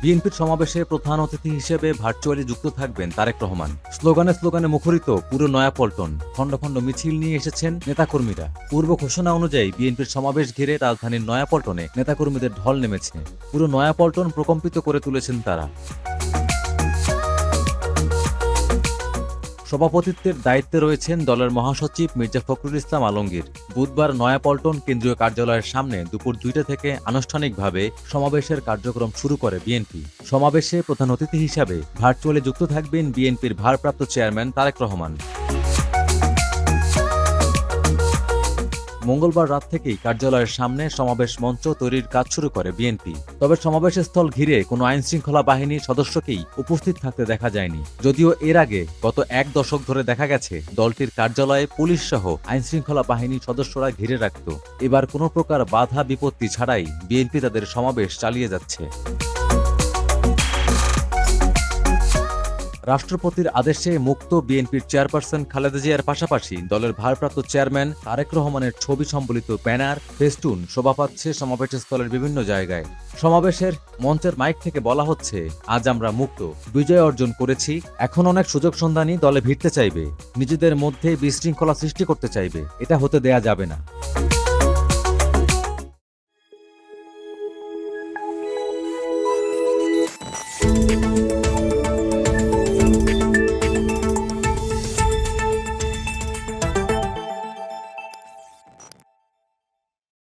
বিএনপির সমাবেশে প্রধান অতিথি হিসেবে ভার্চুয়ালি যুক্ত থাকবেন তারেক রহমান। স্লোগানে স্লোগানে মুখরিত পুরো নয়াপল্টন। খণ্ড খণ্ড মিছিল নিয়ে এসেছেন নেতাকর্মীরা। পূর্ব ঘোষণা অনুযায়ী বিএনপির সমাবেশ ঘিরে রাজধানীর নয়াপল্টনে নেতাকর্মীদের ঢল নেমেছে। পুরো নয়াপল্টন প্রকম্পিত করে তুলেছেন তারা। সভাপতিত্বের দায়িত্বে রয়েছেন দলের মহাসচিব মির্জা ফখরুল ইসলাম আলমগীর। বুধবার নয়াপল্টন কেন্দ্রীয় কার্যালয়ের সামনে দুপুর 2টা থেকে আনুষ্ঠানিকভাবে সমাবেশের কার্যক্রম শুরু করে বিএনপি। সমাবেশে প্রধান অতিথি হিসাবে ভার্চুয়ালি যুক্ত থাকবেন বিএনপির ভারপ্রাপ্ত চেয়ারম্যান তারেক রহমান। মঙ্গলবার রাত থেকেই কার্যালয়ের সামনে সমাবেশ মঞ্চ তৈরির কাজ শুরু করে বিএনপি। তবে সমাবেশস্থল ঘিরে কোনো আইনশৃঙ্খলা বাহিনীর সদস্যকেই উপস্থিত থাকতে দেখা যায়নি। যদিও এর আগে গত 1 দশক ধরে দেখা গেছে দলটির কার্যালয়ে পুলিশ সহ আইনশৃঙ্খলা বাহিনীর সদস্যরা ঘিরে রাখত। এবার কোনো প্রকার বাধা বিপত্তি ছাড়াই বিএনপি তাদের সমাবেশ চালিয়ে যাচ্ছে। রাষ্ট্রপতির আদেশে মুক্ত বিএনপির চেয়ারপারসন খালেদা জিয়ার পাশাপাশি দলের ভারপ্রাপ্ত চেয়ারম্যান তারেক রহমানের ছবি সম্বলিত ব্যানার, ফেস্টুন শোভা পাচ্ছে সমাবেশস্থলের বিভিন্ন জায়গায়। সমাবেশের মঞ্চের মাইক থেকে বলা হচ্ছে, আজ আমরা মুক্ত, বিজয় অর্জন করেছি। এখন অনেক সুযোগ সন্ধানী দলে ভিড়তে চাইবে, নিজেদের মধ্যে বিশৃঙ্খলা সৃষ্টি করতে চাইবে। এটা হতে দেয়া যাবে না।